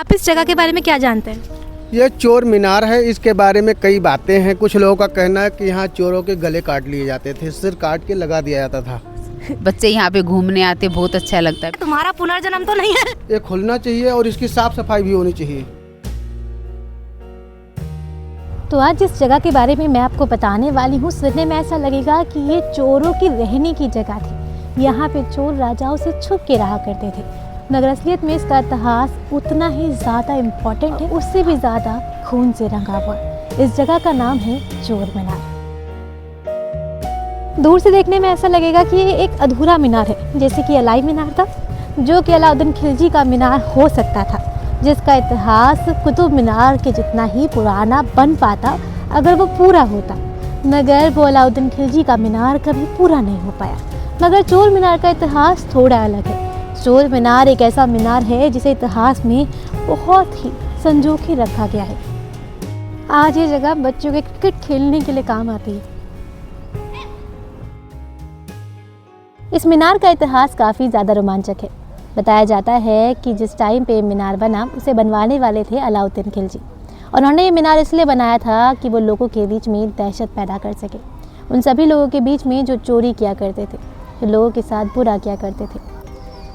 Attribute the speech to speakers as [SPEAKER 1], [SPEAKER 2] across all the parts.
[SPEAKER 1] आप इस जगह के बारे में क्या जानते हैं?
[SPEAKER 2] ये चोर मीनार है। इसके बारे में कई बातें हैं। कुछ लोगों का कहना है कि यहाँ चोरों के गले काट लिए जाते थे, सिर काट के लगा दिया जाता था।
[SPEAKER 3] बच्चे यहाँ पे घूमने आते, बहुत अच्छा लगता है।
[SPEAKER 1] तुम्हारा पुनर्जन्म तो नहीं है?
[SPEAKER 2] ये खुलना चाहिए और इसकी साफ सफाई भी होनी चाहिए।
[SPEAKER 4] तो आज जिस जगह के बारे में मैं आपको बताने वाली हूँ, सुनने में ऐसा लगेगा कि ये चोरों की रहने की जगह थी। यहाँ पे चोर राजाओं से छुप के रहा करते थे, मगर असलियत में इसका इतिहास उतना ही ज़्यादा इम्पोर्टेंट है, उससे भी ज़्यादा खून से रंगा हुआ। इस जगह का नाम है चोर मीनार। दूर से देखने में ऐसा लगेगा कि ये एक अधूरा मीनार है, जैसे कि अलाई मीनार था, जो कि अलाउद्दीन खिलजी का मीनार हो सकता था, जिसका इतिहास कुतुब मीनार के जितना ही पुराना बन पाता अगर वो पूरा होता, मगर वो अलाउद्दीन खिलजी का मीनार कभी पूरा नहीं हो पाया। मगर चोर मीनार का इतिहास थोड़ा अलग है। चोर मीनार एक ऐसा मीनार है जिसे इतिहास में बहुत ही संजो के रखा गया है। आज ये जगह बच्चों के क्रिकेट खेलने के लिए काम आती है। इस मीनार का इतिहास काफ़ी ज़्यादा रोमांचक है। बताया जाता है कि जिस टाइम पे मीनार बना, उसे बनवाने वाले थे अलाउद्दीन खिलजी, और उन्होंने ये मीनार इसलिए बनाया था कि वो लोगों के बीच में दहशत पैदा कर सके, उन सभी लोगों के बीच में जो चोरी किया करते थे, जो लोगों के साथ बुरा किया करते थे।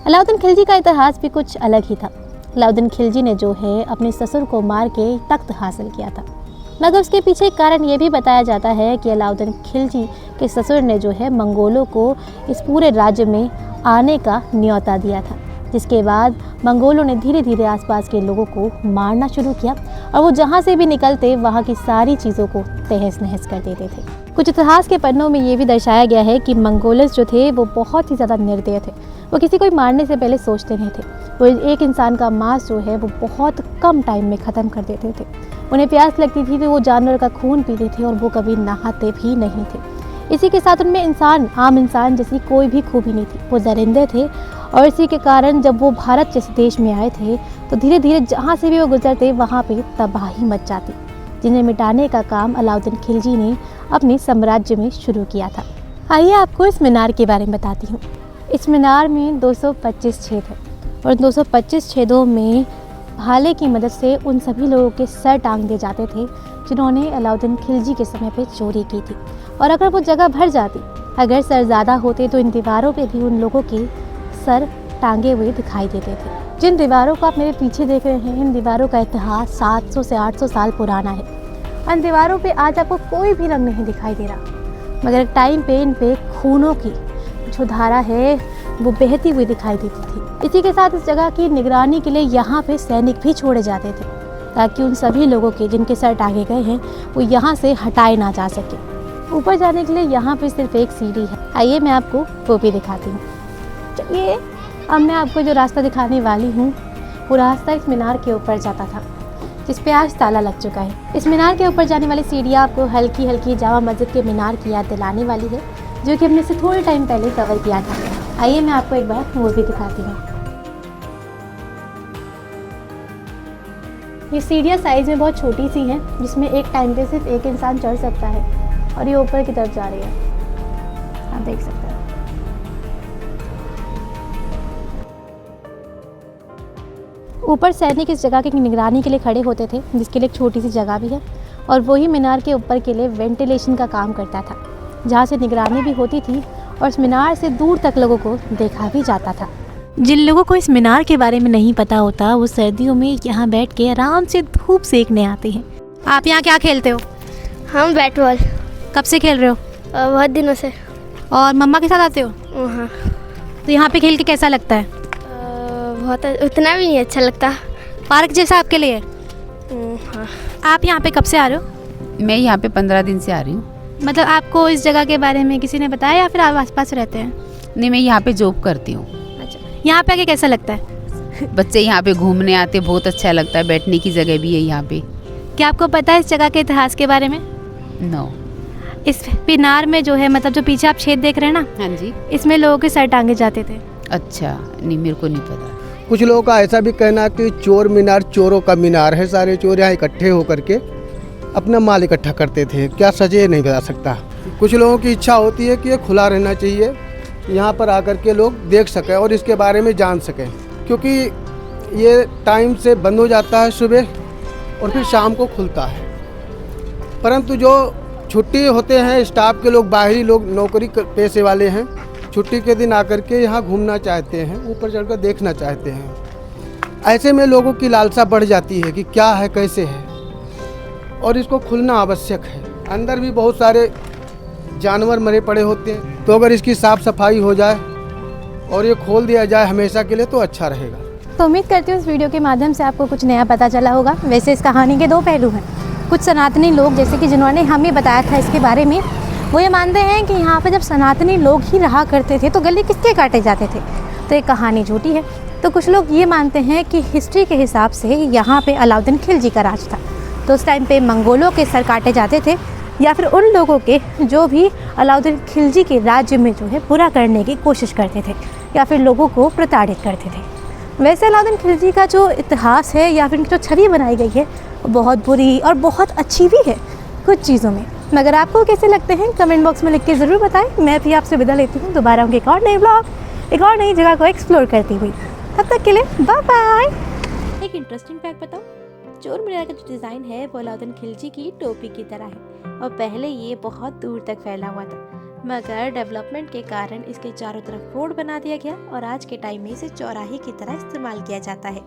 [SPEAKER 4] अलाउद्दीन खिलजी का इतिहास भी कुछ अलग ही था। अलाउद्दीन खिलजी ने जो है अपने ससुर को मार के तख्त हासिल किया था, मगर उसके पीछे एक कारण ये भी बताया जाता है कि अलाउद्दीन खिलजी के ससुर ने जो है मंगोलों को इस पूरे राज्य में आने का न्योता दिया था, जिसके बाद मंगोलों ने धीरे धीरे आसपास के लोगों को मारना शुरू किया और वो जहाँ से भी निकलते वहाँ की सारी चीज़ों को तहस नहस कर देते थे। कुछ इतिहास के पन्नों में ये भी दर्शाया गया है कि मंगोल्स जो थे वो बहुत ही ज़्यादा निर्दय थे। वो किसी को मारने से पहले सोचते नहीं थे। वो एक इंसान का मांस जो है वो बहुत कम टाइम में ख़त्म कर देते थे। उन्हें प्यास लगती थी तो वो जानवर का खून पीते थे और वो कभी नहाते भी नहीं थे। इसी के साथ उनमें आम इंसान जैसी कोई भी खूबी नहीं थी। वो दरिंदे थे और इसी के कारण जब वो भारत जैसे देश में आए थे तो धीरे धीरे जहाँ से भी वो गुजरते वहाँ पे तबाही मच जाती, जिन्हें मिटाने का काम अलाउद्दीन खिलजी ने अपने साम्राज्य में शुरू किया था। आइए आपको इस मीनार के बारे में बताती हूँ। इस मीनार में 225 छेद हैं और 225 छेदों में भाले की मदद से उन सभी लोगों के सर टांग दिए जाते थे जिन्होंने अलाउद्दीन खिलजी के समय पे चोरी की थी। और अगर वो जगह भर जाती, अगर सर ज़्यादा होते तो इन दीवारों पे भी उन लोगों के सर टांगे हुए दिखाई देते थे। जिन दीवारों को आप मेरे पीछे देख रहे हैं, इन दीवारों का इतिहास 700 से 800 साल पुराना है। इन दीवारों पे आज आपको कोई भी रंग नहीं दिखाई दे रहा, मगर एक टाइम पे इन पे खूनों की जो धारा है वो बहती हुई दिखाई देती थी। इसी के साथ इस जगह की निगरानी के लिए यहाँ पे सैनिक भी छोड़े जाते थे, ताकि उन सभी लोगों के जिनके सर टांगे गए हैं वो यहाँ से हटाए ना जा सके। ऊपर जाने के लिए यहाँ पे सिर्फ एक सीढ़ी है। आइए मैं आपको वो भी दिखाती हूँ। चलिए, अब मैं आपको जो रास्ता दिखाने वाली हूँ वो रास्ता इस मीनार के ऊपर जाता था, जिस पे आज ताला लग चुका है। इस मीनार के ऊपर जाने वाली सीढ़ियाँ आपको हल्की हल्की जामा मस्जिद के मीनार की याद दिलाने वाली है, जो कि हमने से थोड़े टाइम पहले कवर किया था। आइए मैं आपको एक बार वो भी दिखाती हूँ। ये सीढ़ियाँ साइज़ में बहुत छोटी सी हैं, जिसमें एक टाइम पे सिर्फ एक इंसान चढ़ सकता है, और ये ऊपर की तरफ जा रही है, आप देख सकते हैं। ऊपर सैनिक इस जगह की निगरानी के लिए खड़े होते थे, जिसके लिए एक छोटी सी जगह भी है, और वही मीनार के ऊपर के लिए वेंटिलेशन का काम करता था, जहाँ से निगरानी भी होती थी और इस मीनार से दूर तक लोगों को देखा भी जाता था। जिन लोगों को इस मीनार के बारे में नहीं पता होता, वो सर्दियों में यहाँ बैठ के आराम से धूप सेकने आते हैं।
[SPEAKER 1] आप यहाँ क्या खेलते हो?
[SPEAKER 5] हम बैट बॉल।
[SPEAKER 1] कब से खेल रहे हो?
[SPEAKER 5] बहुत दिनों से।
[SPEAKER 1] और मम्मा के साथ आते हो?
[SPEAKER 5] हाँ।
[SPEAKER 1] तो यहाँ पे खेल के कैसा लगता है?
[SPEAKER 5] बहुत, उतना भी नहीं अच्छा लगता।
[SPEAKER 1] पार्क जैसा आपके लिए?
[SPEAKER 5] हाँ।
[SPEAKER 1] आप यहाँ पे कब से आ रहे हो?
[SPEAKER 3] मैं यहाँ पे 15 दिन से आ रही हूँ।
[SPEAKER 1] मतलब आपको इस जगह के बारे में किसी ने बताया या फिर आप आसपास रहते हैं?
[SPEAKER 3] नहीं, मैं यहाँ पे जॉब करती हूँ।
[SPEAKER 1] अच्छा, यहाँ पे आके कैसा लगता है?
[SPEAKER 3] बच्चे यहाँ पे घूमने आते, बहुत अच्छा लगता है। बैठने की जगह भी है यहाँ पे।
[SPEAKER 1] क्या आपको पता है इस जगह के इतिहास के बारे में?
[SPEAKER 3] नो।
[SPEAKER 1] इस मीनार में जो है, मतलब जो पीछे आप छेद देख रहे हैं ना,
[SPEAKER 3] हाँ जी,
[SPEAKER 1] इसमें लोगों के सर टांगे जाते थे।
[SPEAKER 3] अच्छा, नहीं मेरे को नहीं पता।
[SPEAKER 2] कुछ लोगों का ऐसा भी कहना है कि चोर मीनार चोरों का मीनार है। सारे चोर यहाँ इकट्ठे होकर के अपना माल इकट्ठा करते थे। क्या सच है नहीं बता सकता। कुछ लोगों की इच्छा होती है कि ये खुला रहना चाहिए, यहाँ पर आकर के लोग देख सकें और इसके बारे में जान सकें, क्योंकि ये टाइम से बंद हो जाता है सुबह और फिर शाम को खुलता है। परंतु जो छुट्टी होते हैं स्टाफ के लोग, बाहरी लोग, नौकरी पेशे वाले हैं, छुट्टी के दिन आकर के यहाँ घूमना चाहते हैं, ऊपर चढ़कर देखना चाहते हैं। ऐसे में लोगों की लालसा बढ़ जाती है कि क्या है, कैसे है, और इसको खुलना आवश्यक है। अंदर भी बहुत सारे जानवर मरे पड़े होते हैं, तो अगर इसकी साफ़ सफाई हो जाए और ये खोल दिया जाए हमेशा के लिए तो अच्छा रहेगा।
[SPEAKER 4] तो उम्मीद करती हूँ इस वीडियो के माध्यम से आपको कुछ नया पता चला होगा। वैसे इस कहानी के दो पहलू हैं। कुछ सनातनी लोग, जैसे कि जिन्होंने हमें बताया था इसके बारे में, वो ये मानते हैं कि यहाँ पे जब सनातनी लोग ही रहा करते थे तो गले किसके काटे जाते थे, तो एक कहानी झूठी है। तो कुछ लोग ये मानते हैं कि हिस्ट्री के हिसाब से यहाँ पे अलाउद्दीन खिलजी का राज था, तो उस टाइम पे मंगोलों के सर काटे जाते थे, या फिर उन लोगों के जो भी अलाउद्दीन खिलजी के राज्य में जो है बुरा करने की कोशिश करते थे या फिर लोगों को प्रताड़ित करते थे। वैसे अलाउद्दीन खिलजी का जो इतिहास है या फिर जो छवि बनाई गई है वो बहुत बुरी और बहुत अच्छी भी है कुछ चीज़ों में। मगर आपको कैसे लगते हैं कमेंट बॉक्स में लिख के ज़रूर बताएं। मैं भी आपसे विदा लेती हूँ, दोबारा होंगे एक और नए ब्लॉग, एक और नई जगह को एक्सप्लोर करती हुई। तब तक के लिए बाय बाय। एक इंटरेस्टिंग फैक्ट बताओ, चोर मीनार का जो डिज़ाइन है वो अलाउद्दीन खिलजी की टोपी की तरह है और पहले ये बहुत दूर तक फैला हुआ था, मगर डेवलपमेंट के कारण इसके चारों तरफ रोड बना दिया गया और आज के टाइम में इसे चौराहे की तरह इस्तेमाल किया जाता है।